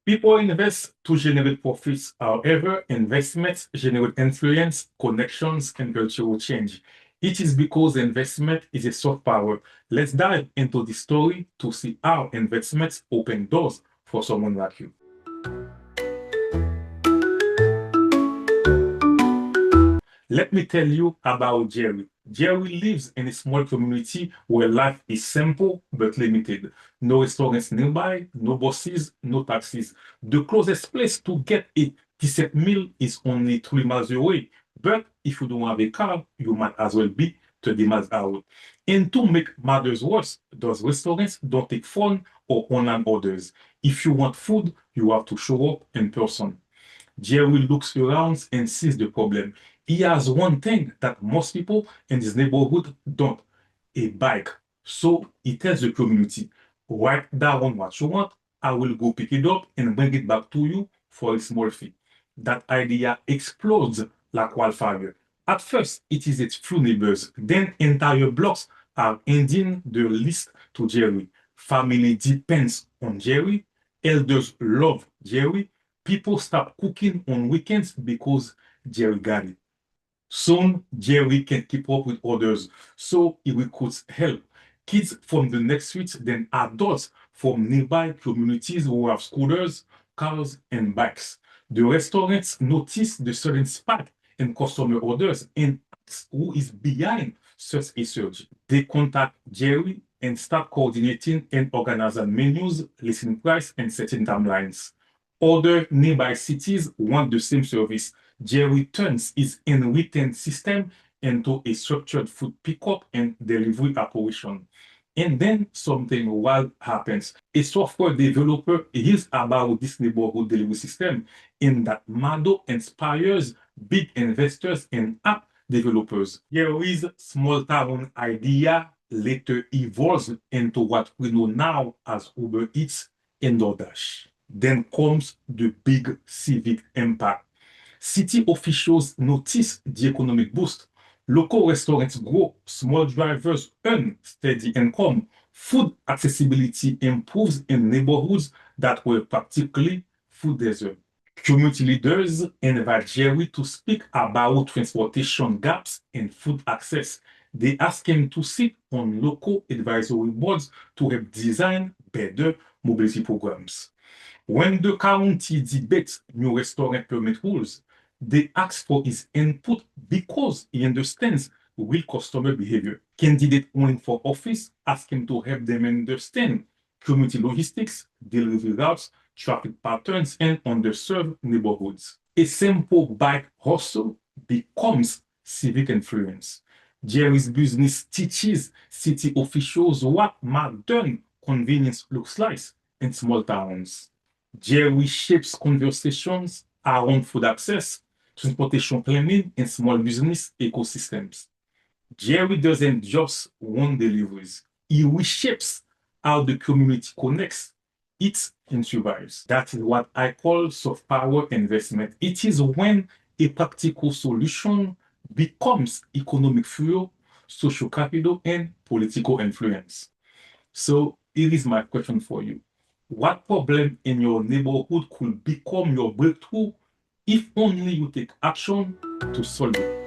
People invest to generate profits. However, investments generate influence, connections, and cultural change. It is because investment is a soft power. Let's dive into the story to see how investments open doors for someone like you. Let me tell you about Jerry. Jerry lives in a small community where life is simple but limited. No restaurants nearby, no buses, no taxis. The closest place to get a decent meal is only 3 miles away. But if you don't have a car, you might as well be 30 miles out. And to make matters worse, those restaurants don't take phone or online orders. If you want food, you have to show up in person. Jerry looks around and sees the problem. He has one thing that most people in his neighborhood don't, a bike. So he tells the community, write down what you want, I will go pick it up and bring it back to you for a small fee. That idea explodes like wildfire. At first, it is its few neighbors, then entire blocks are ending the list to Jerry. Family depends on Jerry, elders love Jerry, people stop cooking on weekends because Jerry got it. Soon, Jerry can keep up with others, so he recruits help. Kids from the next street, then adults from nearby communities who have scooters, cars, and bikes. The restaurants notice the sudden spike in customer orders and ask who is behind such a surge. They contact Jerry and start coordinating and organizing menus, listing price, and setting timelines. Other nearby cities want the same service. Jerry turns his in-written system into a structured food pickup and delivery operation. And then something wild happens. A software developer hears about this neighborhood delivery system, and that model inspires big investors and app developers. Jerry's small town idea later evolves into what we know now as Uber Eats and Doordash. Then comes the big civic impact. City officials notice the economic boost. Local restaurants grow, small drivers earn steady income. Food accessibility improves in neighborhoods that were practically food desert. Community leaders invite Jerry to speak about transportation gaps and food access. They ask him to sit on local advisory boards to help design better mobility programs. When the county debates new restaurant permit rules, they ask for his input because he understands real customer behavior. Candidate running for office ask him to help them understand community logistics, delivery routes, traffic patterns, and underserved neighborhoods. A simple bike hustle becomes civic influence. Jerry's business teaches city officials what modern convenience looks like in small towns. Jerry shapes conversations around food access, transportation planning, and small business ecosystems. Jerry doesn't just run deliveries, he reshapes how the community connects, eats, and survives. That is what I call soft power investment. It is when a practical solution becomes economic fuel, social capital, and political influence. So here is my question for you. What problem in your neighborhood could become your breakthrough if only you take action to solve it?